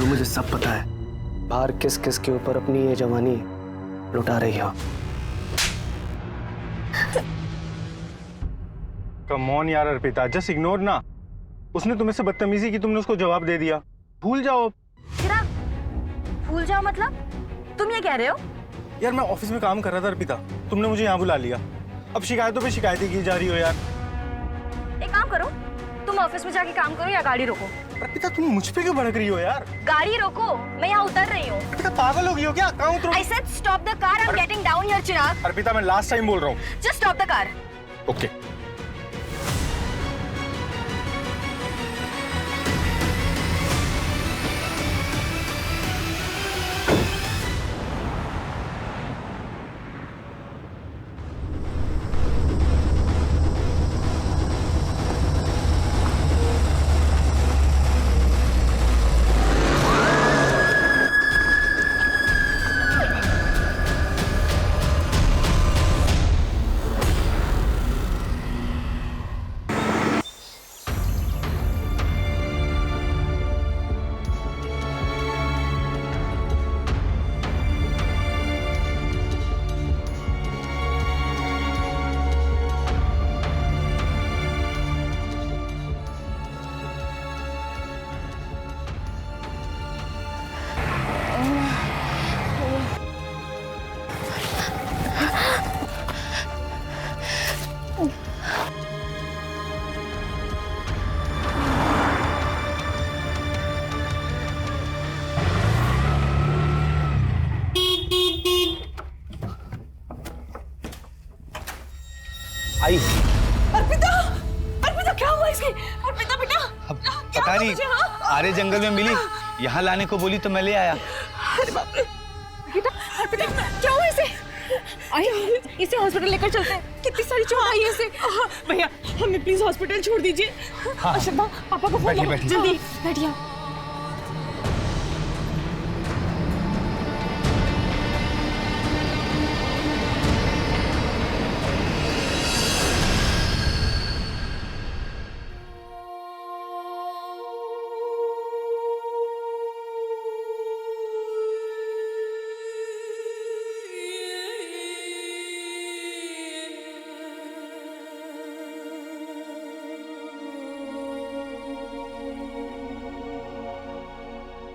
Hero, मुझे सब पता है बाहर किस किस के ऊपर अपनी ये जवानी लुटा रही हो। कम ऑन यार अर्पिता, जस्ट इग्नोर ना। उसने तुम्हें से बदतमीजी की, तुमने उसको जवाब दे दिया। भूल जाओ। चिराग, भूल जाओ मतलब? तुम ये कह रहे हो? यार मैं ऑफिस में काम कर रहा था अर्पिता, तुमने मुझे यहाँ बुला लिया। अब शिकायतों पे शिकायतें की जा रही हो यार। एक काम करो, तुम ऑफिस में जाके काम करो या गाड़ी रोको। अर्पिता तुम मुझ पे क्यों भड़क रही हो यार? गाड़ी रोको, मैं यहाँ उतर रही हूँ। अर्पिता पागल हो गई हो क्या? कहाँ उतरूं? I said stop the car, I'm getting down here, चिराग। अर्पिता मैं लास्ट टाइम बोल रहा हूँ। Just stop the car। Okay. I. Arpita, Arpita क्या हुआ इसके? अर्पिता बेटा, अब पता नहीं, आरे जंगल में मिली, यहाँ लाने को बोली तो मैं ले आया। अरे बाप रे, बेटा, अर्पिता क्या हुआ इसे? आई, इसे हॉस्पिटल लेकर चलते हैं। कितनी सारी चोट आई है इसे। भैया हमें प्लीज हॉस्पिटल छोड़ दीजिए। हाँ। शर्मा, पापा को फोन करो जल्दी। बैठिए।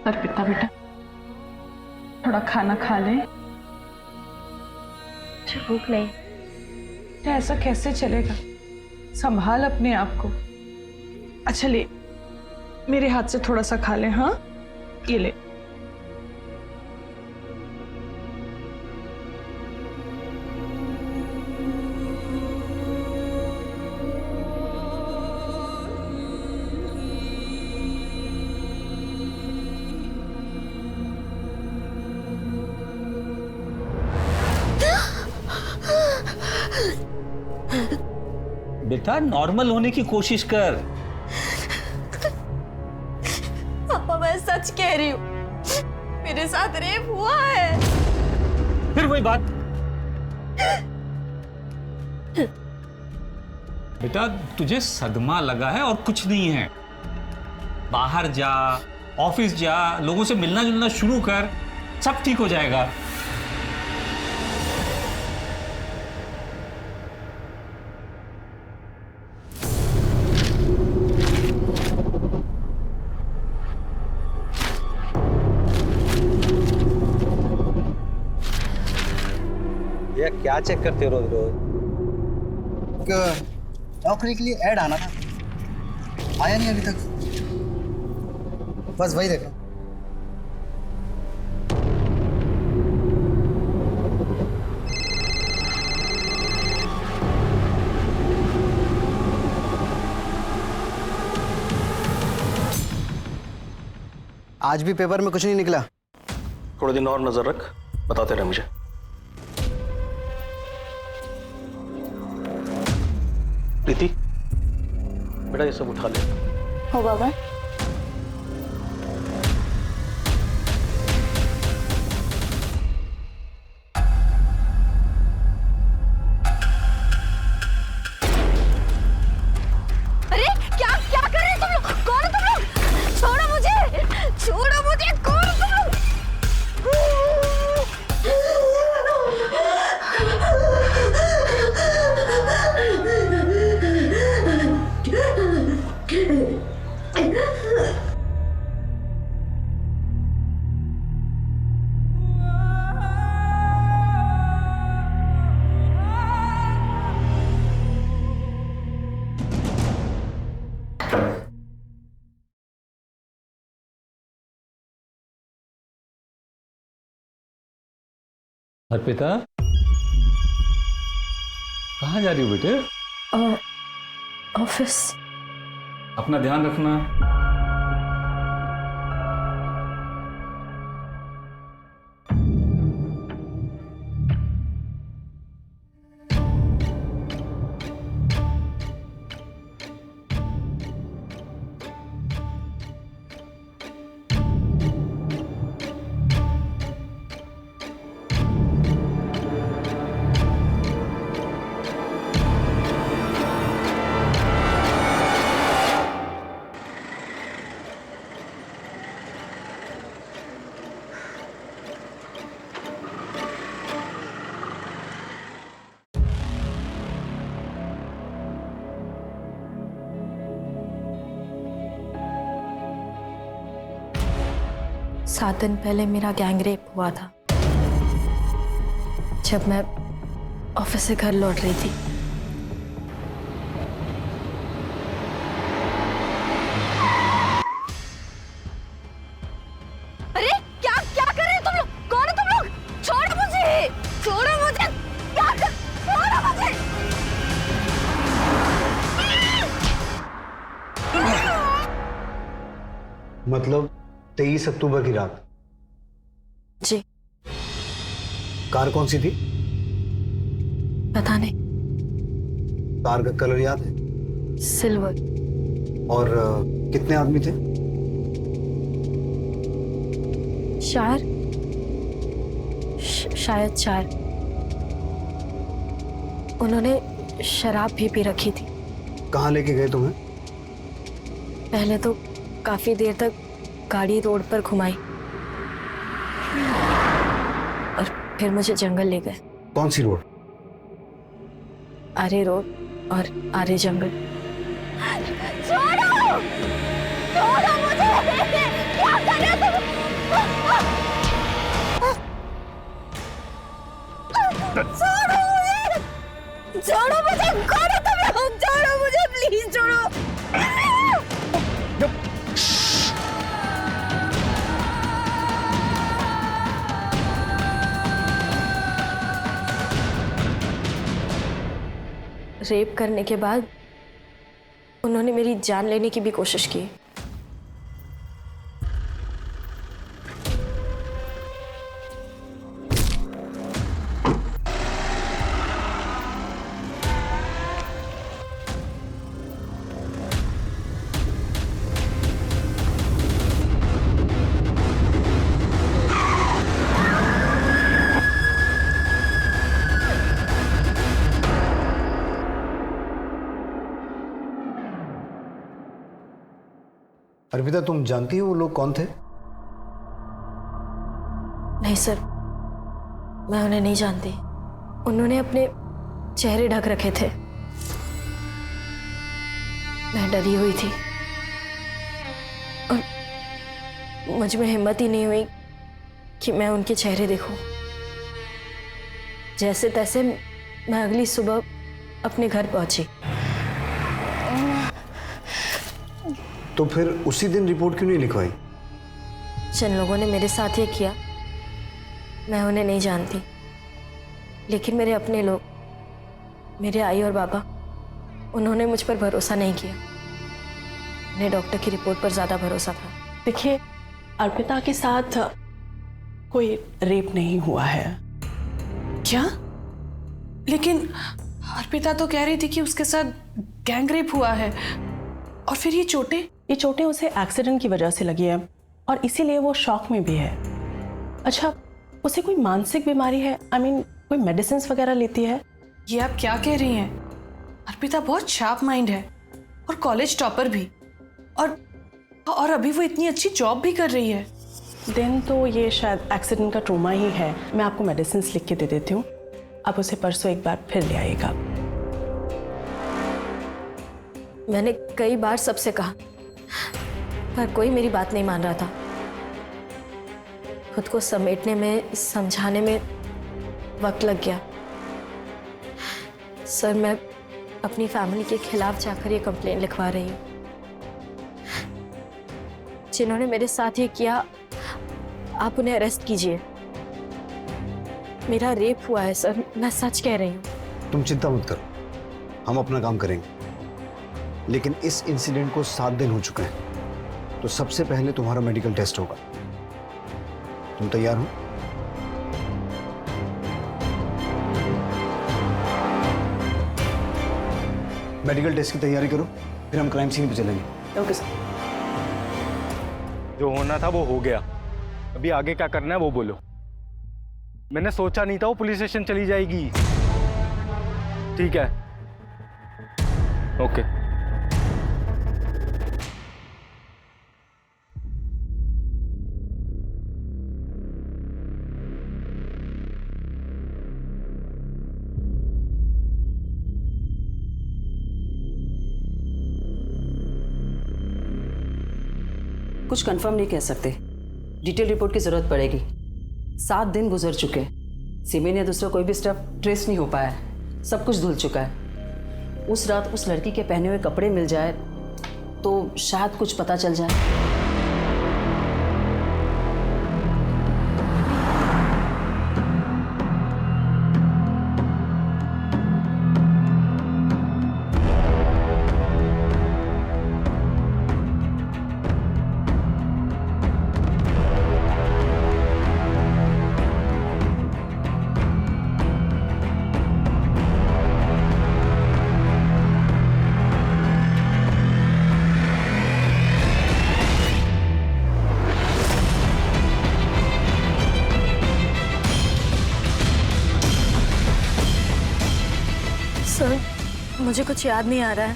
अर्पिता बेटा, थोड़ा खाना खा ले। भूख नहीं। तो ऐसा कैसे चलेगा? संभाल अपने आप को। अच्छा ले, मेरे हाथ से थोड़ा सा खा ले। हाँ, ये ले। बेटा नॉर्मल होने की कोशिश कर। पापा मैं सच कह रही हूँ, मेरे साथ रेप हुआ है। फिर वही बात। बेटा तुझे सदमा लगा है और कुछ नहीं है। बाहर जा, ऑफिस जा, लोगों से मिलना जुलना शुरू कर, सब ठीक हो जाएगा। भैया क्या चेक करते हो रोज रोज? नौकरी के लिए ऐड आना था, आया नहीं अभी तक, बस वही देखा। आज भी पेपर में कुछ नहीं निकला। थोड़े दिन और नजर रख, बताते रहे मुझे। प्रीति बेटा ये सब उठा ले। हो बाबा। अरे क्या क्या कर रहे हो तुम लोग? कौन हो तुम लोग? छोड़ो मुझे, छोड़ो मुझे। अर्पिता, कहाँ जा रही हो बेटे? ऑफिस। अपना ध्यान रखना। सात दिन पहले मेरा गैंग रेप हुआ था, जब मैं ऑफिस से घर लौट रही थी। अरे क्या क्या कर रहे हो तुम लोग? कौन हो तुम लोग? छोड़ो मुझे, छोड़ो मुझे, छोड़ो मुझे। मतलब 23 अक्टूबर की रात? जी। कार कौन सी थी? पता नहीं। कार का कलर याद है? सिल्वर। और कितने आदमी थे? शायद 4। उन्होंने शराब भी पी रखी थी। कहाँ लेके गए तुम्हें? पहले तो काफी देर तक गाड़ी रोड पर घुमाई और फिर मुझे जंगल ले गए। कौन सी रोड? आरे रोड और आरे जंगल। छोड़ो, छोड़ो मुझे, क्या कर रहे हो तुम? छोड़ो मुझे, छोड़ो मुझे, कौन हो तुम लोग? छोड़ो मुझे, प्लीज छोड़ो। रेप करने के बाद उन्होंने मेरी जान लेने की भी कोशिश की। अर्पिता, तुम जानती हो वो लोग कौन थे? नहीं सर, मैं उन्हें नहीं जानती। उन्होंने अपने चेहरे ढक रखे थे। मैं डरी हुई थी और मुझ में हिम्मत ही नहीं हुई कि मैं उनके चेहरे देखूं। जैसे तैसे मैं अगली सुबह अपने घर पहुंची। तो फिर उसी दिन रिपोर्ट क्यों नहीं लिखवाई? जिन लोगों ने मेरे साथ ये किया, मैं उन्हें नहीं जानती, लेकिन मेरे अपने लोग, मेरे आई और बाबा, उन्होंने मुझ पर भरोसा नहीं किया। उन्हें डॉक्टर की रिपोर्ट पर ज़्यादा भरोसा था। देखिए, अर्पिता के साथ कोई रेप नहीं हुआ है। क्या? लेकिन अर्पिता तो कह रही थी कि उसके साथ गैंग रेप हुआ है। और फिर ये चोटें उसे एक्सीडेंट की वजह से लगी है और इसीलिए वो शॉक में भी है। अच्छा, उसे कोई मानसिक बीमारी है? कोई मेडिसिन वगैरह लेती है? ये आप क्या कह रही हैं? अर्पिता बहुत शार्प माइंड है और कॉलेज टॉपर भी, और अभी वो इतनी अच्छी जॉब भी कर रही है। दिन तो ये शायद एक्सीडेंट का ट्रोमा ही है। मैं आपको मेडिसिन लिख के दे देती हूँ, आप उसे परसों एक बार फिर ले आइएगा। मैंने कई बार सबसे कहा, पर कोई मेरी बात नहीं मान रहा था। खुद को समेटने में, समझाने में वक्त लग गया। सर, मैं अपनी फैमिली के खिलाफ जाकर ये कंप्लेंट लिखवा रही हूँ। जिन्होंने मेरे साथ ये किया, आप उन्हें अरेस्ट कीजिए। मेरा रेप हुआ है सर, मैं सच कह रही हूँ। तुम चिंता मत करो, हम अपना काम करेंगे। लेकिन इस इंसिडेंट को 7 दिन हो चुके हैं, तो सबसे पहले तुम्हारा मेडिकल टेस्ट होगा। तुम तैयार हो? मेडिकल टेस्ट की तैयारी करो, फिर हम क्राइम सीन पे चलेंगे। Okay sir. जो होना था वो हो गया, अभी आगे क्या करना है वो बोलो। मैंने सोचा नहीं था वो पुलिस स्टेशन चली जाएगी। ठीक है, ओके। कुछ कंफर्म नहीं कह सकते, डिटेल रिपोर्ट की जरूरत पड़ेगी। 7 दिन गुजर चुके, सिमी ने दूसरा कोई भी स्टेप ट्रेस नहीं हो पाया है, सब कुछ धुल चुका है। उस रात उस लड़की के पहने हुए कपड़े मिल जाए तो शायद कुछ पता चल जाए। सर, मुझे कुछ याद नहीं आ रहा है।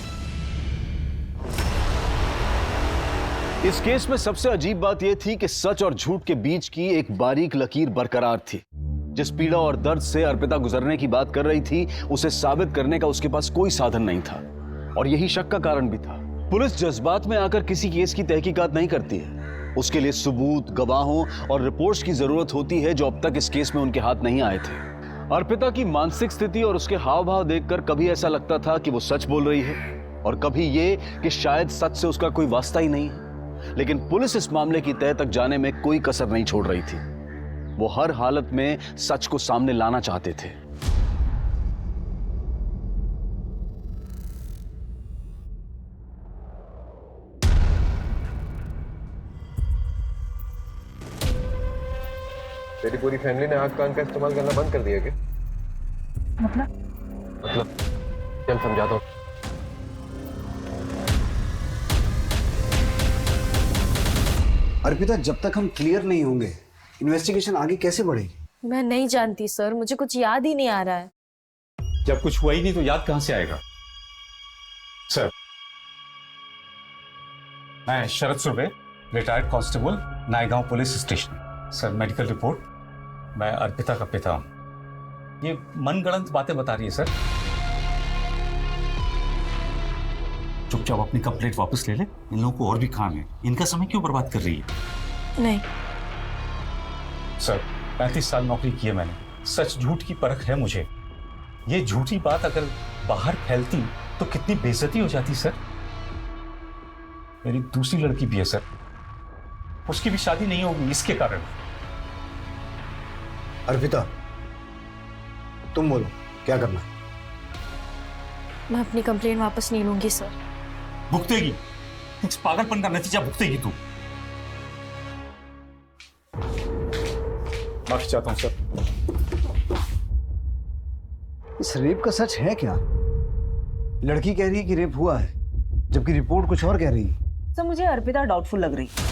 इस केस में सबसे अजीब बात यह थी कि सच और झूठ के बीच की एक बारीक लकीर बरकरार थी। जिस पीड़ा और दर्द से अर्पिता गुजरने की बात कर रही थी, उसे साबित करने का उसके पास कोई साधन नहीं था, और यही शक का कारण भी था। पुलिस जज्बात में आकर किसी केस की तहकीकात नहीं करती है, उसके लिए सबूत, गवाहों और रिपोर्ट्स की जरूरत होती है, जो अब तक इस केस में उनके हाथ नहीं आए थे। अर्पिता की मानसिक स्थिति और उसके हाव भाव देखकर कभी ऐसा लगता था कि वो सच बोल रही है, और कभी ये कि शायद सच से उसका कोई वास्ता ही नहीं है। लेकिन पुलिस इस मामले की तह तक जाने में कोई कसर नहीं छोड़ रही थी। वो हर हालत में सच को सामने लाना चाहते थे। तेरी पूरी फैमिली ने आग कान का इस्तेमाल करना बंद कर दिया क्या? मतलब चल समझाता हूँ। अर्पिता, जब तक हम क्लियर नहीं होंगे इन्वेस्टिगेशन आगे कैसे बढ़ेगी? मैं नहीं जानती सर, मुझे कुछ याद ही नहीं आ रहा है। जब कुछ हुआ ही नहीं तो याद कहां से आएगा? सर, मैं Sharad Surve, retired constable, Naigaon police station. Sir, medical report, मैं अर्पिता का पिता हूं। ये मनगढ़ंत बातें बता रही है सर। चुपचाप अपनी कंप्लेंट वापस ले ले, इन लोगों को और भी काम है, इनका समय क्यों बर्बाद कर रही है? नहीं सर, 35 साल नौकरी की है मैंने, सच झूठ की परख है मुझे। ये झूठी बात अगर बाहर फैलती तो कितनी बेइज्जती हो जाती सर। मेरी दूसरी लड़की भी है सर, उसकी भी शादी नहीं होगी इसके कारण। अर्पिता, तुम बोलो क्या करना है? मैं अपनी कंप्लेंट वापस नहीं लूंगी सर। भुगतेगी, इस पागलपन का नतीजा भुगतेगी तू। माफी चाहता हूं सर। इस रेप का सच है क्या? लड़की कह रही है कि रेप हुआ है, जबकि रिपोर्ट कुछ और कह रही है। सर, मुझे अर्पिता डाउटफुल लग रही है।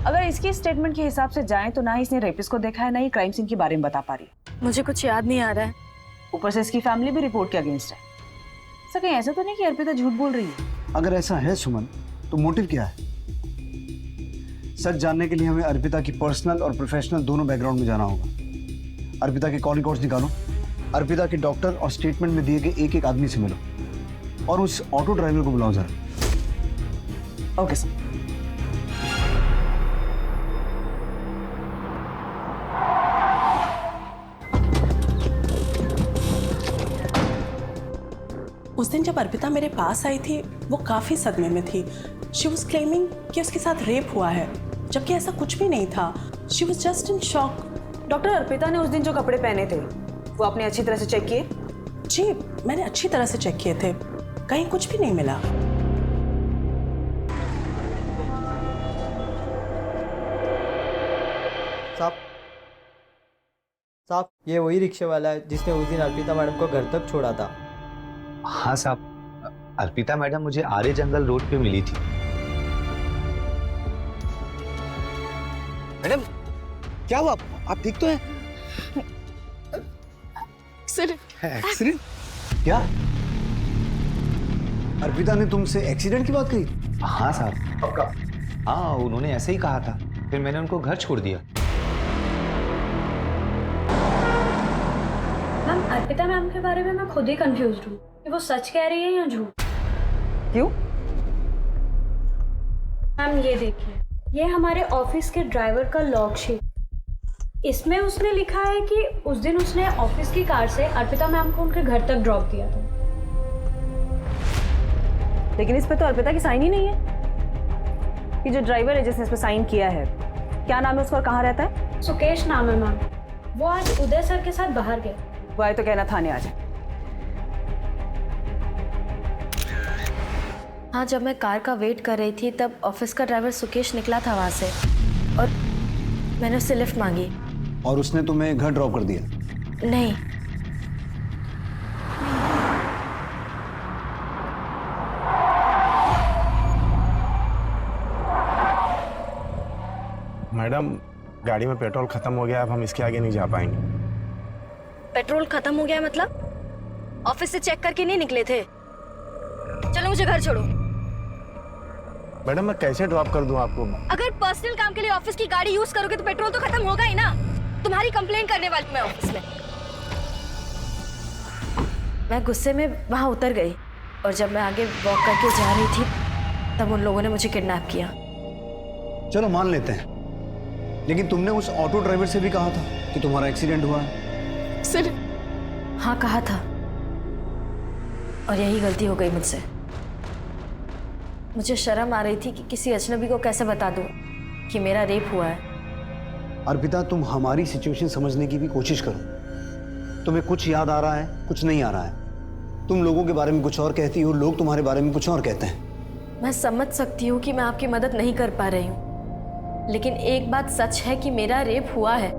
अगर इसकी स्टेटमेंट के हिसाब से जाएं तो ना ही इसने रेपिस्ट को देखा है, ना ही क्राइम सीन के बारे में बता पा रही है। मुझे कुछ याद नहीं आ रहा है। ऊपर से इसकी फैमिली भी रिपोर्ट के अगेंस्ट है। सर, कहीं ऐसा तो नहीं कि अर्पिता झूठ बोल रही है? अगर ऐसा है सुमन, तो मोटिव क्या है? सच जानने के लिए हमें अर्पिता की पर्सनल और प्रोफेशनल दोनों बैकग्राउंड में जाना होगा। अर्पिता के कॉल रिकॉर्ड्स निकालो, अर्पिता के डॉक्टर और स्टेटमेंट में दिए गए एक एक आदमी से मिलो, और उस ऑटो ड्राइवर को बुलाओ जरा। Okay sir. उस दिन जब अर्पिता मेरे पास आई थी, वो काफ़ी सदमे में थी। शी वॉज क्लेमिंग कि उसके साथ रेप हुआ है, जबकि ऐसा कुछ भी नहीं था। She was just in shock. Doctor, Arpita ने उस दिन जो कपड़े पहने थे वो आपने अच्छी तरह से चेक किए? जी मैंने अच्छी तरह से चेक किए थे, कहीं कुछ भी नहीं मिला। साहब, ये वही रिक्शे वाला है जिसने उस दिन अर्पिता मैडम को घर तक छोड़ा था। हाँ साहब, अर्पिता मैडम मुझे आर्य जंगल रोड पे मिली थी। मैडम, क्या हुआ? आप ठीक तो हैं? एक्सीडेंट? क्या? अर्पिता ने तुमसे एक्सीडेंट की बात कही? हाँ साहब, पक्का। हाँ, उन्होंने ऐसे ही कहा था, फिर मैंने उनको घर छोड़ दिया। मैम, अर्पिता मैम के बारे में मैं खुद ही कंफ्यूज्ड हूँ कि वो सच कह रही है या झूठ। क्यों? मैम ये देखिए, ये हमारे ऑफिस के ड्राइवर का लॉग शीट। इसमें उसने लिखा है कि उस दिन उसने ऑफिस की कार से अर्पिता मैम को उनके घर तक ड्रॉप किया था। लेकिन इस पे तो अर्पिता की साइन ही नहीं है। ये जो ड्राइवर है जिसने इस पे साइन किया है, क्या नाम है उसका और कहाँ रहता है? सुकेश नाम है मैम। वो आज उदय सर के साथ बाहर गए। वो आए तो कहना थाने आ जाए। हाँ, जब मैं कार का वेट कर रही थी तब ऑफिस का ड्राइवर सुकेश निकला था वहाँ से और मैंने उससे लिफ्ट मांगी। और उसने तुम्हें घर ड्रॉप कर दिया? नहीं। मैडम, गाड़ी में पेट्रोल खत्म हो गया, अब हम इसके आगे नहीं जा पाएंगे। पेट्रोल खत्म हो गया मतलब? ऑफिस से चेक करके नहीं निकले थे? चलो मुझे घर छोड़ो। मैडम, मैं कैसे ड्रॉप कर दूं आपको? अगर पर्सनल काम के लिए ऑफिस की गाड़ी यूज करोगे तो पेट्रोल तो खत्म होगा ही ना। तुम्हारी कंप्लेंट करने वाली मैं ऑफिस में। मैं गुस्से में वहां उतर गई और जब मैं आगे वॉक करके जा रही थी तब उन लोगों ने मुझे किडनैप किया। चलो मान लेते हैं, लेकिन तुमने उस ऑटो ड्राइवर से भी कहा था कि तुम्हारा एक्सीडेंट हुआ है। सर, हाँ कहा था, और यही गलती हो गई मुझसे। मुझे शर्म आ रही थी कि किसी अजनबी को कैसे बता दूं कि मेरा रेप हुआ है। अर्पिता, तुम हमारी सिचुएशन समझने की भी कोशिश करो। तुम्हें कुछ याद आ रहा है, कुछ नहीं आ रहा है। तुम लोगों के बारे में कुछ और कहती हो, लोग तुम्हारे बारे में कुछ और कहते हैं। मैं समझ सकती हूँ कि मैं आपकी मदद नहीं कर पा रही हूँ, लेकिन एक बात सच है कि मेरा रेप हुआ है।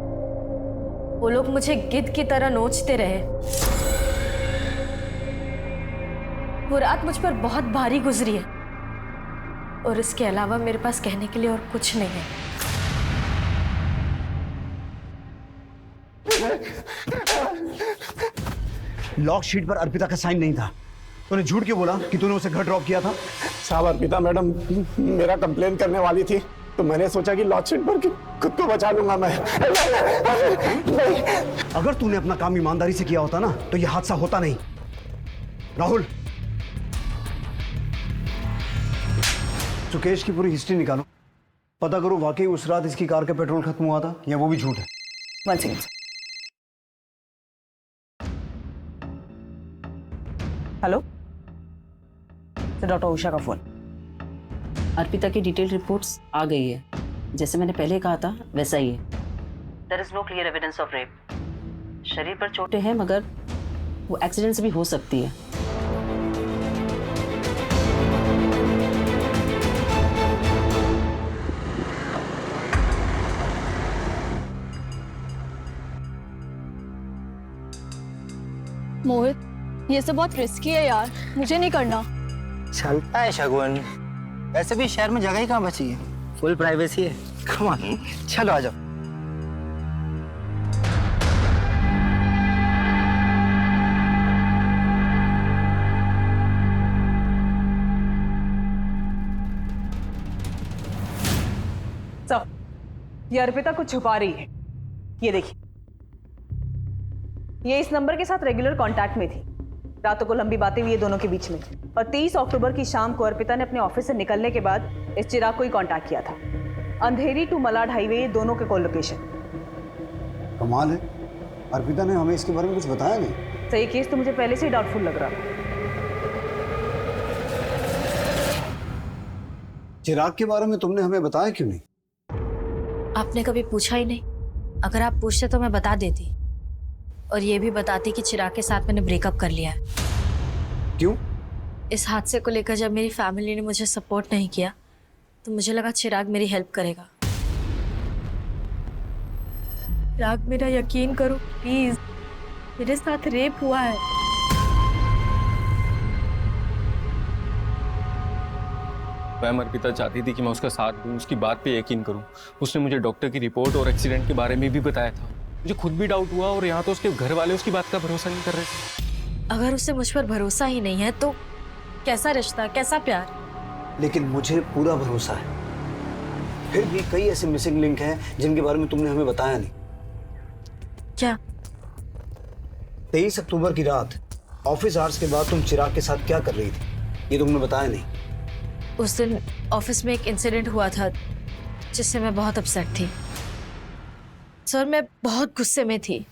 वो लोग मुझे गिद्ध की तरह नोचते रहे। वो रात मुझ पर बहुत भारी गुजरी है और इसके अलावा मेरे पास कहने के लिए और कुछ नहीं है। लॉक शीट पर अर्पिता का साइन नहीं था। तूने झूठ क्यों बोला कि तूने उसे घर ड्रॉप किया था? साहब, अर्पिता मैडम मेरा कंप्लेन करने वाली थी तो मैंने सोचा कि लॉक शीट पर खुद को बचा लूंगा मैं। नहीं। अगर तूने अपना काम ईमानदारी से किया होता ना तो यह हादसा होता नहीं। राहुल, सुकेश की पूरी हिस्ट्री निकालो, पता करो वाकई उस रात इसकी कार का पेट्रोल खत्म हुआ था या वो भी झूठ है। One second. Hello, doctor Usha का फोन। अर्पिता की डिटेल रिपोर्ट्स आ गई है। जैसे मैंने पहले कहा था वैसा ही है। There is no clear evidence of rape. शरीर पर चोटें हैं मगर वो एक्सीडेंट से भी हो सकती है। मोहित, ये सब बहुत रिस्की है यार, मुझे नहीं करना। चलता है शगुन, वैसे भी शहर में जगह ही कहाँ बची है, फुल प्राइवेसी है। कम ऑन, चलो आ जाओ। ये अर्पिता कुछ छुपा रही है। ये देखिए, ये इस नंबर के साथ रेगुलर कांटेक्ट में थी। रातों को लंबी बातें हुई दोनों के बीच में और 23 अक्टूबर की शाम को अर्पिता ने अपने ऑफिस से निकलने के बाद इस चिराग को ही कांटेक्ट किया था। अंधेरी टू मलाड हाईवे, दोनों के कॉल लोकेशन। कमाल है, अर्पिता ने हमें इसके बारे में कुछ बताया नहीं। सही केस तो मुझे पहले से ही डाउटफुल लग रहा था। चिराग के बारे में तुमने हमें बताया क्यों नहीं? आपने कभी पूछा ही नहीं। अगर आप पूछते तो मैं बता देती, और ये भी बताती कि चिराग के साथ मैंने ब्रेकअप कर लिया है। क्यों? इस हादसे को लेकर जब मेरी फैमिली ने मुझे सपोर्ट नहीं किया तो मुझे लगा चिराग मेरी हेल्प करेगा। चिराग, मेरा यकीन करो प्लीज, मेरे साथ रेप हुआ है। मैम, अर्पिता चाहती थी कि मैं उसका साथ दूं, उसकी बात पे यकीन करूं। उसने मुझे डॉक्टर की रिपोर्ट और एक्सीडेंट के बारे में भी बताया था। मुझे खुद भी डाउट हुआ, और यहाँ तो उसके घर वाले उसकी बात का भरोसा नहीं कर रहे थे। अगर उसे मुझ पर भरोसा ही नहीं है तो कैसा रिश्ता, कैसा प्यार? लेकिन मुझे पूरा भरोसा है। फिर भी कई ऐसे मिसिंग लिंक हैं जिनके बारे में तुमने हमें बताया नहीं। क्या? 23 अक्टूबर की रात ऑफिस आवर्स के बाद तुम चिराग के साथ क्या कर रही थी, ये तुमने बताया नहीं। उस दिन ऑफिस में एक इंसिडेंट हुआ था जिससे मैं बहुत अपसेट थी। सर, मैं बहुत गुस्से में थी।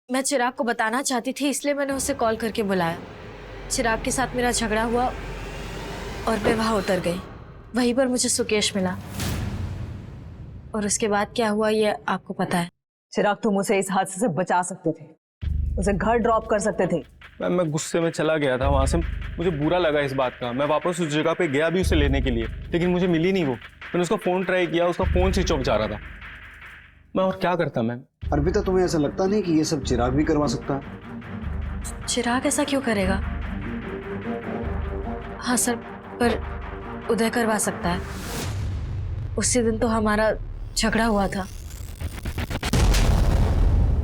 मैं चिराग को बताना चाहती थी, इसलिए मैंने उसे कॉल करके बुलाया। चिराग के साथ मेरा झगड़ा हुआ और मैं वहां उतर गई। वहीं पर मुझे सुकेश मिला, और उसके बाद क्या हुआ ये आपको पता है। चिराग, तुम उसे इस हादसे से बचा सकते थे, उसे घर ड्रॉप कर सकते थे। मैम, मैं गुस्से में चला गया था वहाँ से। मुझे बुरा लगा इस बात का। मैं वापस उस जगह पे गया भी उसे लेने के लिए, लेकिन मुझे मिली नहीं वो। मैंने उसका फ़ोन ट्राई किया, उसका फ़ोन स्विच ऑफ जा रहा था। मैं और क्या करता मैम? अर्पिता, तुम्हें ऐसा लगता नहीं कि ये सब चिराग भी करवा सकता है? चिराग ऐसा क्यों करेगा? हाँ सर, पर उदय करवा सकता है। उसी दिन तो हमारा झगड़ा हुआ था।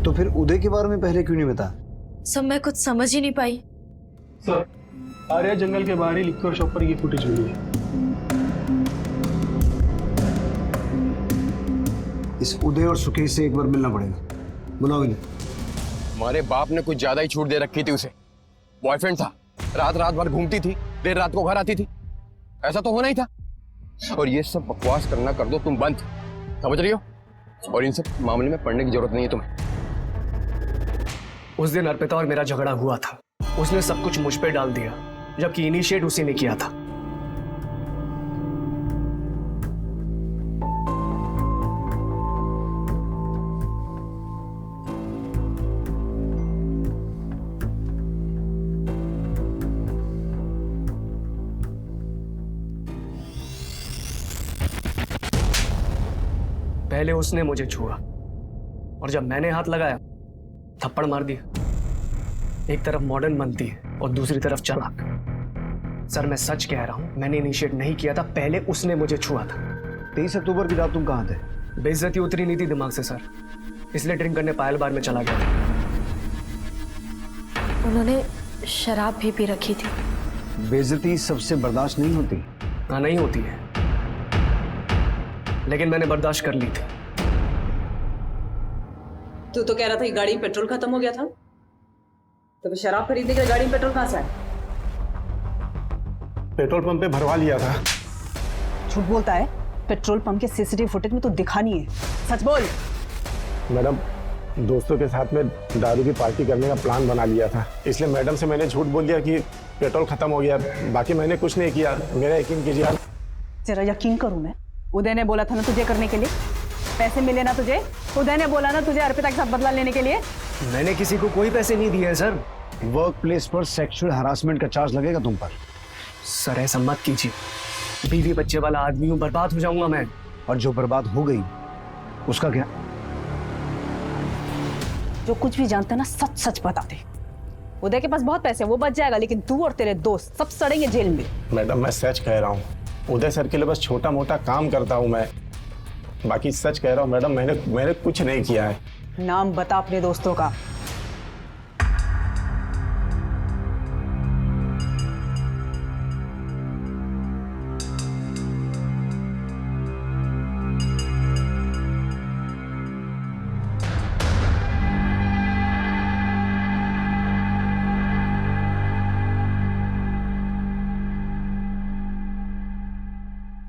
तो फिर उदय के बारे में पहले क्यों नहीं बताया? सब मैं कुछ समझ ही नहीं पाई। सर, आर्या जंगल के बाहर ही लिक्कर शॉप पर ये फुटेज मिली है। इस उदय और सुकेश से एक बार मिलना पड़ेगा। बुलाओ इन्हें। हमारे बाप ने कुछ ज्यादा ही छूट दे रखी थी उसे। बॉयफ्रेंड था, रात रात भर घूमती थी, देर रात को घर आती थी। ऐसा तो होना ही था। और ये सब बकवास करना कर दो तुम बंद, समझ रही हो? और इन सब मामले में पढ़ने की जरूरत नहीं है तुम्हें। उस दिन अर्पिता और मेरा झगड़ा हुआ था। उसने सब कुछ मुझ पे डाल दिया, जबकि इनिशिएट उसी ने किया था। पहले उसने मुझे छुआ, और जब मैंने हाथ लगाया थप्पड़ मार दिया। एक तरफ मॉडर्न बनती है और दूसरी तरफ चालाक। सर, मैं सच कह रहा हूं, मैंने इनिशिएट नहीं किया था, पहले उसने मुझे छुआ था। 23 अक्टूबर की रात तुम कहाँ थे? बेइज्जती उतरी नहीं थी दिमाग से सर, इसलिए ड्रिंक करने पायल बार में चला गया था। उन्होंने शराब भी पी रखी थी। बेइज्जती सबसे बर्दाश्त नहीं होती। हाँ, नहीं होती है, लेकिन मैंने बर्दाश्त कर ली थी। तू तो कह रहा था कि गाड़ी में पेट्रोल खत्म हो गया था, तो फिर शराब खरीदने के लिए गाड़ी में पेट्रोल कहाँ से आया? पेट्रोल पंप पे भरवा लिया था। झूठ बोलता है। पेट्रोल पंप के सीसीटीवी फुटेज में तो दिखा नहीं है, सच बोल। मैडम, दोस्तों के साथ में दारू की पार्टी करने का प्लान बना लिया था, इसलिए मैडम से मैंने झूठ बोल दिया कि पेट्रोल खत्म हो गया। बाकी मैंने कुछ नहीं किया, मेरा यकीन कीजिए आप। जरा यकीन करूं मैं? उदय ने बोला था ना तुझे करने के लिए, पैसे मिले ना तुझे। उदय ने बोला ना तुझे अर्पिता के साथ बदला लेने के लिए। मैंने किसी को कोई पैसे नहीं दिए हैं सर। वर्क प्लेस पर सेक्सुअल हरासमेंट का चार्ज लगेगा तुम पर। सर, ऐसा मत कीजिए। बीवी बच्चे वाला आदमी हूं, बर्बाद हो जाऊंगा मैं। और जो बर्बाद हो गई उसका क्या? जो कुछ भी जानते ना सच सच बता दे। उदय के पास बहुत पैसे, वो बच जाएगा, लेकिन तू और तेरे दोस्त सब सड़ेंगे जेल में। मैडम, मैं सच कह रहा हूँ, उदय सर के लिए बस छोटा मोटा काम करता हूँ मैं। बाकी सच कह रहा हूँ मैडम, मैंने कुछ नहीं किया है। नाम बता अपने दोस्तों का।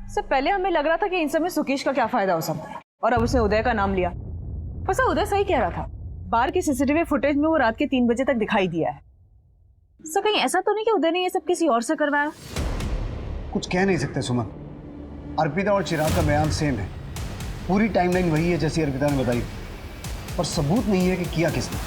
इससे पहले हमें लग रहा था कि इन सब में सुकेश का क्या फायदा हो सकता है, और अब उसने उदय का नाम लिया। वैसे उदय सही कह रहा था, बार की सीसीटीवी फुटेज में वो रात के 3 बजे तक दिखाई दिया है। सो कहीं ऐसा तो नहीं कि उदय ने ये सब किसी और से करवाया? कुछ कह नहीं सकते सुमन। अर्पिता और चिराग का बयान सेम है। पूरी टाइमलाइन वही है जैसी अर्पिता ने बताई, पर सबूत नहीं है कि किया किसने।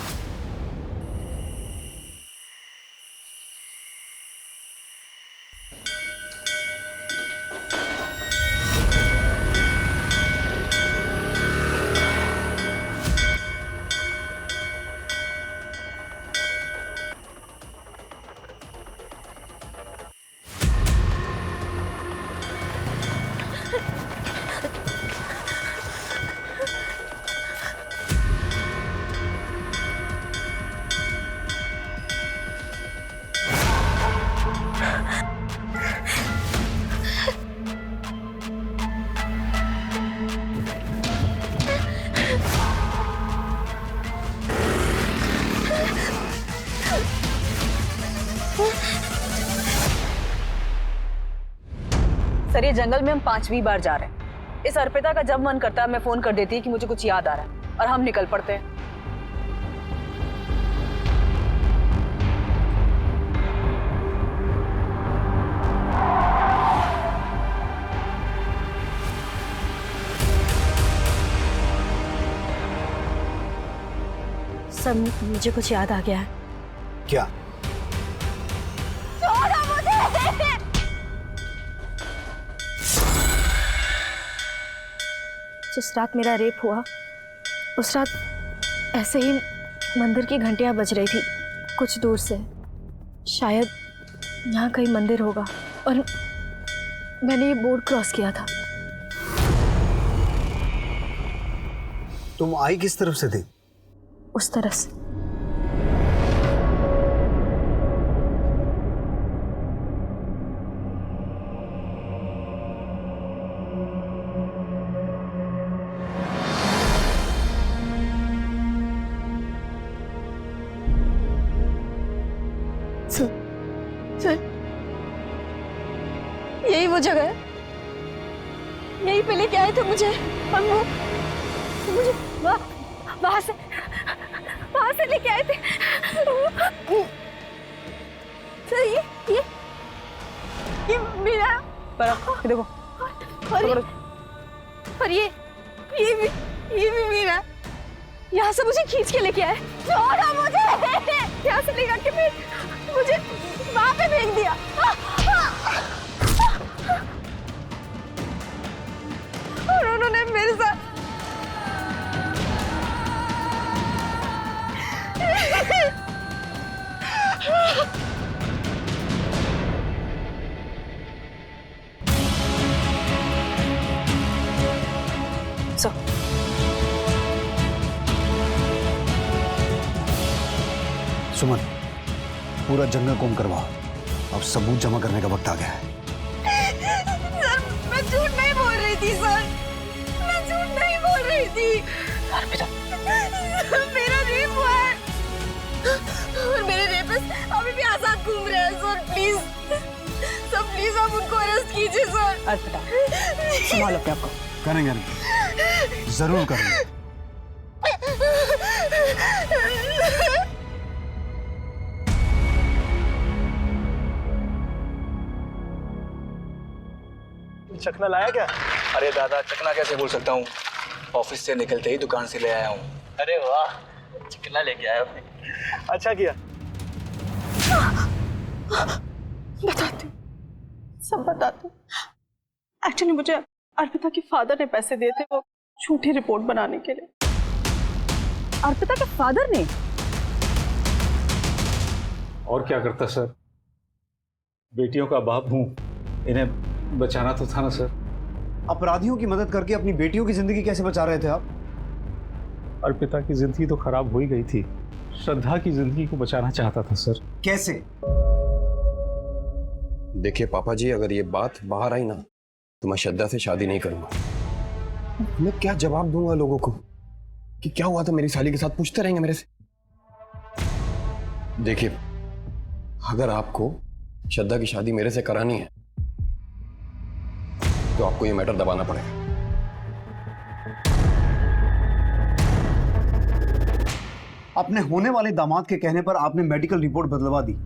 सर ये जंगल में हम 5वीं बार जा रहे हैं। इस अर्पिता का जब मन करता है मैं फोन कर देती है कि मुझे कुछ याद आ रहा है और हम निकल पड़ते हैं। सब मुझे कुछ याद आ गया है। क्या? जिस रात मेरा रेप हुआ उस रात ऐसे ही मंदिर की घंटियां बज रही थी कुछ दूर से। शायद यहाँ कहीं मंदिर होगा और मैंने ये बोर्ड क्रॉस किया था। तुम आई किस तरफ से थी? उस तरफ से। सर यही वो जगह है, यही पे लेके आए थे मुझे और वो मुझे वहां से लेके आए थे। सर ये मेरा पर देखो और ये भी मेरा। यहाँ से मुझे खींच के लेके आए। छोड़ो मुझे। यहाँ से लेकर के मुझे वहां पे फेंक दिया। और उन्होंने मेरे साथ सुमन, पूरा जंगल कोम करवाओ। अब सबूत जमा करने का वक्त आ गया है। सर मैं झूठ नहीं बोल रही थी सर, मैं झूठ नहीं बोल रही थी। अर्पिता मेरा रेप हुआ है और मेरे रेपिस्ट अभी भी आजाद घूम रहे हैं। सर प्लीज आप उनको अरेस्ट कीजिए सर। अर्पिता संभालो अपने आप को। करेंगे, जरूर करेंगे। चखना लाया क्या? अरे दादा, चकना कैसे बोल सकता हूँ, ऑफिस से निकलते ही दुकान से ले आया हूँ। अरे वाह, चकना लेके आया आपने, अच्छा किया। बताती हूँ, सब बताती हूँ। एक्चुअली मुझे अर्पिता के फादर ने पैसे दिए थे वो झूठी रिपोर्ट बनाने के लिए। अर्पिता के फादर ने? और क्या करता सर, बेटियों का बाप हूँ, इन्हें बचाना तो था ना सर। अपराधियों की मदद करके अपनी बेटियों की जिंदगी कैसे बचा रहे थे आप? अर्पिता की जिंदगी तो खराब हो ही गई थी, श्रद्धा की जिंदगी को बचाना चाहता था सर। कैसे? देखिए पापा जी, अगर ये बात बाहर आई ना तो मैं श्रद्धा से शादी नहीं करूंगा। मैं क्या जवाब दूंगा लोगों को कि क्या हुआ था मेरी साली के साथ, पूछते रहेंगे मेरे से। देखिए, अगर आपको श्रद्धा की शादी मेरे से करानी है तो आपको ये मैटर दबाना पड़ेगा। अपने होने वाले दामाद के कहने पर आपने मेडिकल रिपोर्ट बदलवा दी।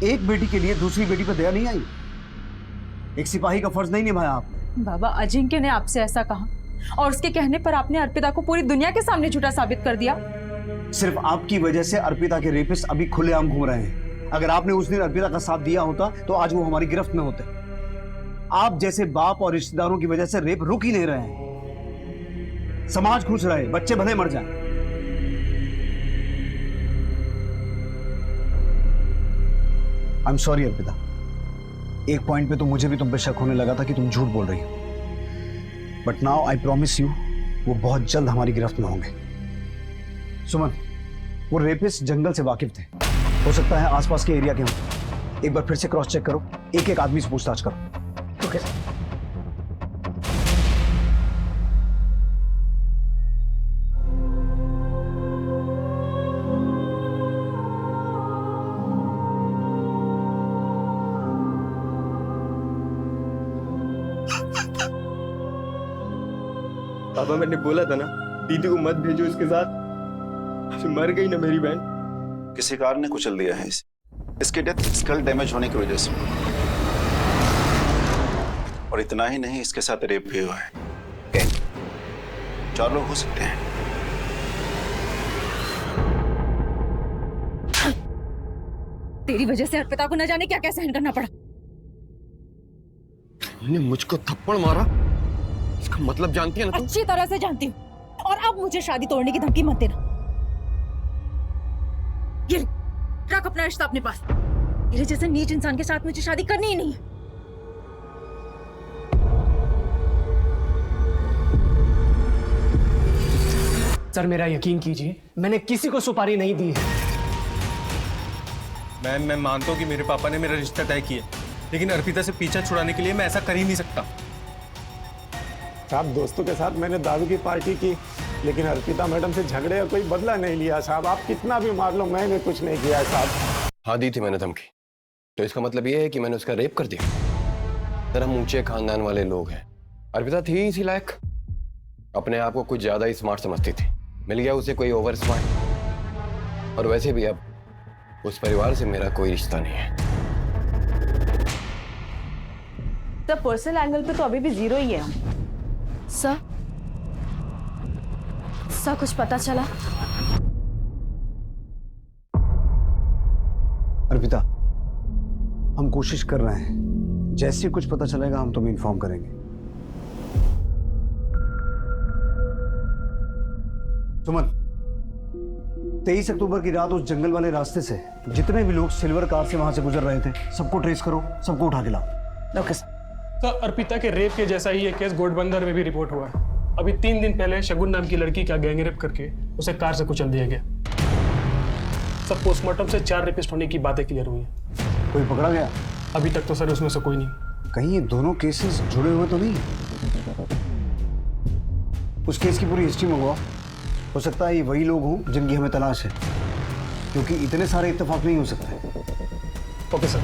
एक बेटी के लिए दूसरी बेटी पर दया नहीं आई? एक सिपाही का फर्ज नहीं निभाया आपने? बाबा, अजिंक्य ने आपसे ऐसा कहा और उसके कहने पर आपने अर्पिता को पूरी दुनिया के सामने झूठा साबित कर दिया। सिर्फ आपकी वजह से अर्पिता के रेपिस्ट अभी खुलेआम घूम रहे हैं। अगर आपने उस दिन अर्पिता का साथ दिया होता तो आज वो हमारी गिरफ्त में होते। आप जैसे बाप और रिश्तेदारों की वजह से रेप रुक ही नहीं रहे हैं। समाज खुश रहे, बच्चे भले मर जाएं। I am sorry Arpita. एक पॉइंट पे तो मुझे भी तुम पे शक होने लगा था कि तुम झूठ बोल रही हो, but now I promise you वो बहुत जल्द हमारी गिरफ्त में होंगे। सुमन, वो रेपिस्ट जंगल से वाकिफ थे, हो सकता है आसपास के एरिया के हों। एक बार फिर से क्रॉस चेक करो, एक एक आदमी से पूछताछ करो। ओके पापा, मैंने बोला था ना दीदी को मत भेजो इसके साथ, मर गई ना मेरी बहन। किसी कार ने कुचल दिया है इसे। इसकी डेथ स्कल डैमेज होने की वजह से, और इतना ही नहीं, इसके साथ रेप भी हुआ है। 4 लोग हो सकते हैं। तेरी वजह से अर्पिता को न जाने क्या क्या सहन करना पड़ा। तुमने मुझको थप्पड़ मारा, इसका मतलब जानती है ना तुम? अच्छी तरह से जानती हूँ, और अब मुझे शादी तोड़ने की धमकी मत देना। ये रख अपना रिश्ता अपने पास। तेरे जैसे नीच इंसान के साथ मुझे शादी करनी ही नहीं है। सर मेरा यकीन कीजिए, मैंने किसी को सुपारी नहीं दी है। मैं मानता हूँ कि मेरे पापा ने मेरा रिश्ता तय किया, लेकिन अर्पिता से पीछा छुड़ाने के लिए मैं ऐसा कर ही नहीं सकता। साहब, दोस्तों के साथ मैंने दारू की पार्टी की, लेकिन अर्पिता मैडम से झगड़े का कोई बदला नहीं लिया साहब। आप कितना भी मार लो, मैंने कुछ नहीं किया साहब। हाँ दी थी मैंने धमकी, तो इसका मतलब ये है कि मैंने उसका रेप कर दिया। सर, हम ऊंचे खानदान वाले लोग हैं। अर्पिता थी इसी लायक, अपने आप को कुछ ज्यादा ही स्मार्ट समझती थी। मिल गया उसे कोई ओवर स्मार्ट। और वैसे भी अब उस परिवार से मेरा कोई रिश्ता नहीं है। सर, पर्सनल एंगल पे तो अभी भी 0 ही है। सर कुछ पता चला? अर्पिता, हम कोशिश कर रहे हैं, जैसे ही कुछ पता चलेगा हम तुम्हें इन्फॉर्म करेंगे। सुमन, 23 अक्टूबर की रात उस जंगल वाले रास्ते से जितने भी लोग सिल्वर कार से वहां से गुजर रहे थे, सबको ट्रेस करो, सबको उठा के लाओ। ओके सर, अर्पिता के रेप के जैसा ही एक केस घोड़बंदर में भी रिपोर्ट हुआ है। अभी 3 दिन पहले शगुन नाम की लड़की का गैंगरेप करके उसे कार से कुचल दिया गया। सब पोस्टमार्टम से 4 रेपिस्ट होने की बातें क्लियर हुई हैं। कोई पकड़ा गया? अभी तक तो सर उसमें से कोई नहीं। कहीं ये दोनों केसेस जुड़े हुए तो नहीं? उस केस की पूरी हिस्ट्री मंगवाओ, हो सकता है ये वही लोग हों जिनकी हमें तलाश है, क्योंकि इतने सारे इत्तेफाक नहीं हो सकते। Okay sir.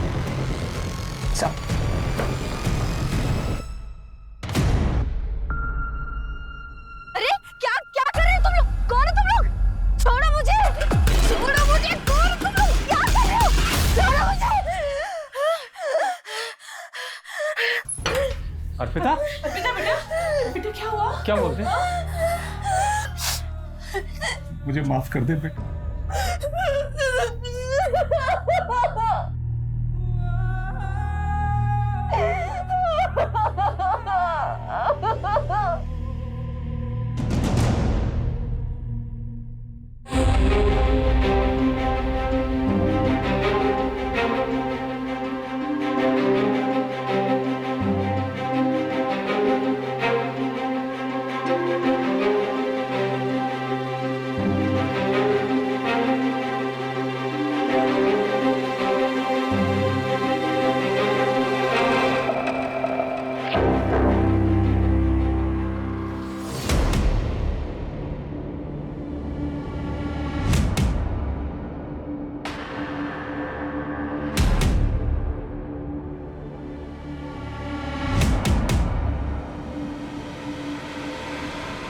अरे क्या क्या कर रहे हो तुम लोग? कौन हो तुम लोग? छोड़ो मुझे, छोड़ो मुझे। कौन हो तुम लोग? क्या कर रहे हो? छोड़ो मुझे। अर्पिता, अर्पिता बेटा, बेटा क्या हुआ? क्या बोलते हैं? मुझे माफ कर दे बेटा।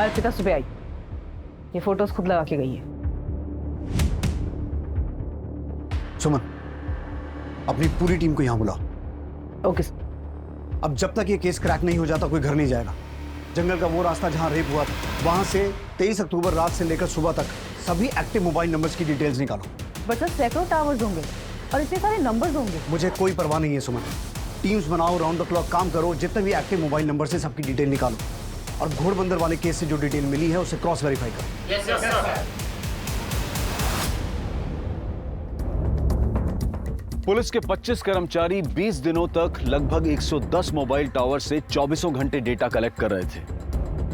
अर्पिता सुबह आई, ये फोटोज खुद लगा के गई है। सुमन, अपनी पूरी टीम को यहां बुलाओ। ओके। अब जब तक ये केस क्रैक नहीं हो जाता कोई घर नहीं जाएगा। जंगल का वो रास्ता जहाँ रेप हुआ था, वहाँ से 23 अक्टूबर रात से लेकर सुबह तक सभी एक्टिव मोबाइल नंबर्स की डिटेल्स निकालो। बच्चा सैकड़ों टावर्स होंगे और इतने सारे नंबर्स होंगे। मुझे कोई परवाह नहीं है सुमन। टीम्स बनाओ, राउंड द क्लॉक काम करो, जितने भी एक्टिव मोबाइल नंबर से सबकी डिटेल निकालो और घोड़बंदर वाले केस से जो डिटेल मिली है उसे क्रॉस वेरीफाई करो। पुलिस के 25 कर्मचारी 20 दिनों तक लगभग 110 मोबाइल टावर से 24 घंटे डेटा कलेक्ट कर रहे थे,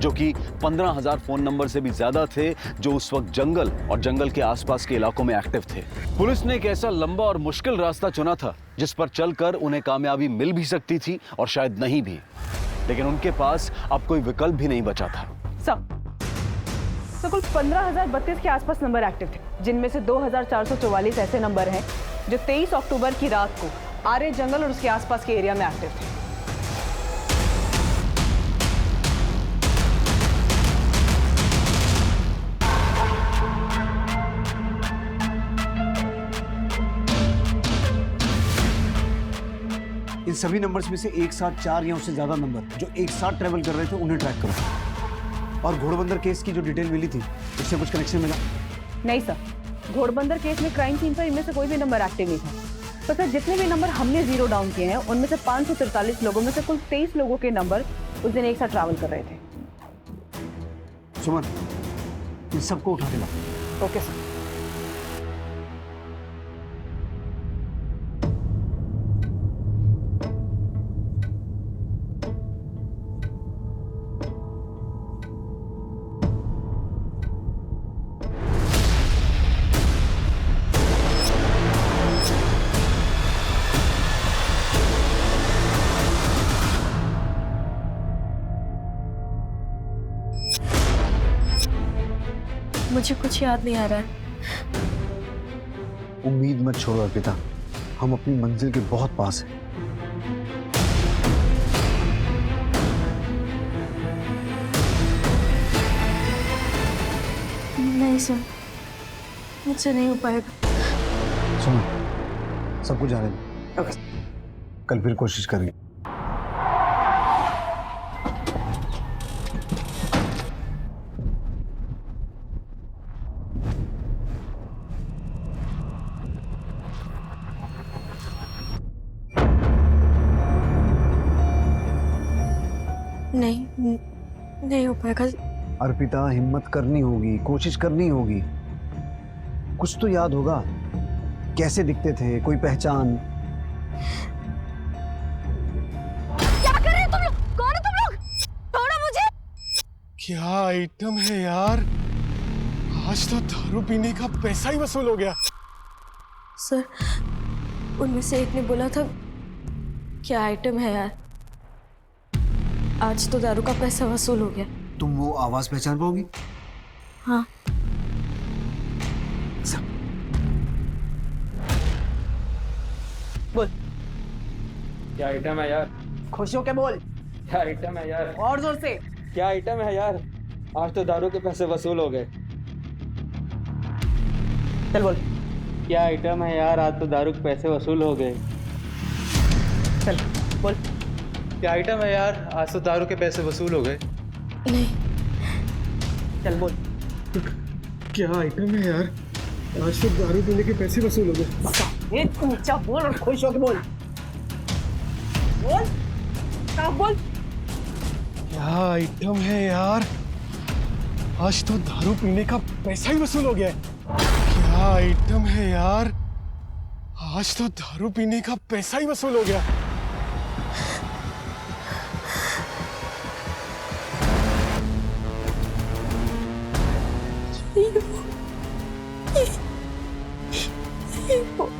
जो कि 15,000 फोन नंबर से भी ज्यादा थे जो उस वक्त जंगल और जंगल के आसपास के इलाकों में एक्टिव थे। पुलिस ने एक ऐसा लंबा और मुश्किल रास्ता चुना था जिस पर चलकर उन्हें कामयाबी मिल भी सकती थी और शायद नहीं भी, लेकिन उनके पास अब कोई विकल्प भी नहीं बचा था। तो कुल 15,032 के आसपास नंबर एक्टिव थे, जिनमें से 2,444 ऐसे नंबर हैं जो 23 अक्टूबर की रात को आर्य जंगल और उसके आसपास के एरिया में एक्टिव थे। इन सभी नंबर्स में से एक साथ 4 या उससे ज्यादा नंबर जो एक साथ ट्रेवल कर रहे थे उन्हें ट्रैक करो। और घोड़बंदर केस की जो डिटेल मिली थी उससे कुछ कनेक्शन मिला? नहीं सर, घोड़बंदर केस में क्राइम सीन पर इनमें से कोई भी नंबर एक्टिव नहीं था। तो सर जितने भी नंबर हमने जीरो डाउन किए हैं उनमें से 543 लोगों में से कुल 23 लोगों के नंबर उस दिन एक साथ ट्रैवल कर रहे थे। सुमन, इन सबको उठा के लाओ। Okay sir. मुझे कुछ याद नहीं आ रहा है। उम्मीद मत छोड़ो अर्पिता, हम अपनी मंजिल के बहुत पास हैं। नहीं सर, मुझसे नहीं हो पाएगा। सुनो, सब कुछ जाने दो, कल फिर कोशिश करेंगे। नहीं हो पाएगा। अर्पिता, हिम्मत करनी होगी, कोशिश करनी होगी। कुछ तो याद होगा, कैसे दिखते थे, कोई पहचान? क्या कर रहे हो तुम लोग? कौन हो तुम लोग? छोड़ो मुझे। क्या आइटम है यार, आज तो दारू पीने का पैसा ही वसूल हो गया। सर, उनमें से एक ने बोला था क्या आइटम है यार, आज तो दारू का पैसा वसूल हो गया। तुम वो आवाज पहचान पाओगी? हाँ। बोल। क्या आइटम है यार? खुश हो के बोल। क्या आइटम है यार? और जोर से। क्या आइटम है यार? आज तो दारू के पैसे वसूल हो गए। चल बोल। क्या आइटम है यार? आज तो दारू के पैसे वसूल हो गए। चल बोल। क्या आइटम है यार? आज तो दारू के पैसे वसूल हो गए। नहीं। चल बोल। क्या आइटम है यार? आज तो दारू पीने के पैसे वसूल हो गए। ऊंचा बोल और खुश होके बोल। बोल। साफ बोल। क्या आइटम है यार? आज तो दारू पीने का पैसा ही वसूल हो गया। क्या आइटम है यार? आज तो दारू पीने का पैसा ही वसूल हो गया।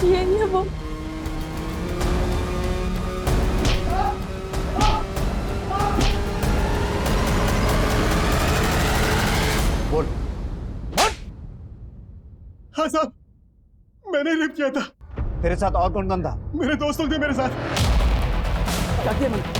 यही है वो। बोल। हाँ साहब, मैंने रेप किया था। तेरे साथ और कौन कौन था? मेरे दोस्त लोग थे मेरे साथ। क्या किया मैंने?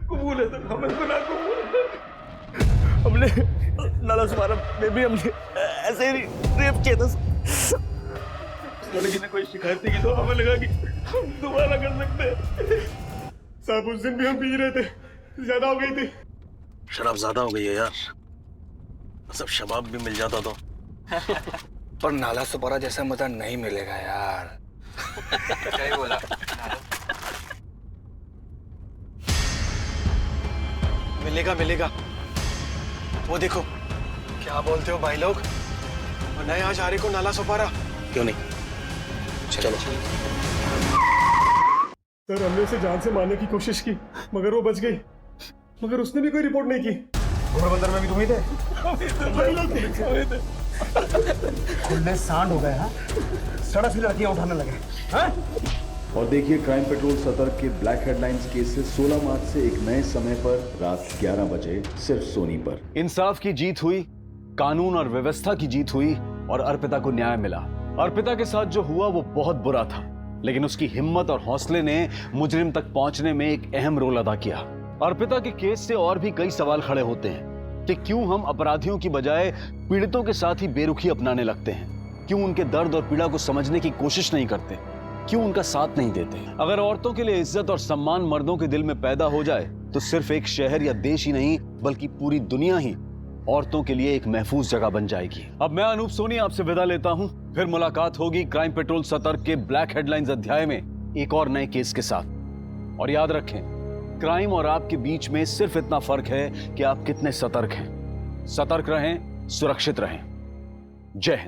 कबूल है सर, हमें गुनाह कबूल है। हमने पहले भी हमने ऐसे ही रेप किया था। लड़की ने कोई शिकायत नहीं की तो हमें लगा कि हम दोबारा कर सकते हैं। साहब उस दिन भी हम पी रहे थे, ज्यादा हो गई थी। शराब ज्यादा हो गई है यार, सब शबाब भी मिल जाता तो। पर नाला सुपारा जैसा मजा नहीं मिलेगा यार। सही बोला। मिलेगा मिलेगा। वो देखो क्या बोलते हो भाई लोग, नए आज हारे को नाला सुपारा क्यों नहीं? चलो सर हमने उसे जान से मारने की कोशिश की मगर वो बच गई, मगर उसने भी कोई रिपोर्ट नहीं की। घोड़बंदर में भी तुम ही थे? खुले सांड हो गए हाँ? सड़क से लड़कियां उठाने लगे हाँ? और देखिए क्राइम पेट्रोल सतर्क के ब्लैक हेडलाइंस केस से 16 मार्च से एक नए समय पर रात 11 बजे सिर्फ सोनी पर। इंसाफ की जीत हुई, कानून और व्यवस्था की जीत हुई और अर्पिता को न्याय मिला। अर्पिता के साथ जो हुआ वो बहुत बुरा था, लेकिन उसकी हिम्मत और हौसले ने मुजरिम तक पहुंचने में एक अहम रोल अदा किया। अर्पिता के केस से और भी कई सवाल खड़े होते हैं कि क्यों हम अपराधियों की बजाय पीड़ितों के साथ ही बेरुखी अपनाने लगते हैं, क्यों उनके दर्द और पीड़ा को समझने की कोशिश नहीं करते, क्यों उनका साथ नहीं देते। अगर औरतों के लिए इज्जत और सम्मान मर्दों के दिल में पैदा हो जाए तो सिर्फ एक शहर या देश ही नहीं बल्कि पूरी दुनिया ही औरतों के लिए एक महफूज जगह बन जाएगी। अब मैं अनूप सोनी आपसे विदा लेता हूं, फिर मुलाकात होगी क्राइम पेट्रोल सतर्क के ब्लैक हेडलाइंस अध्याय में एक और नए केस के साथ। और याद रखें, क्राइम और आपके बीच में सिर्फ इतना फर्क है कि आप कितने सतर्क हैं। सतर्क रहें, सुरक्षित रहें। जय हिंद।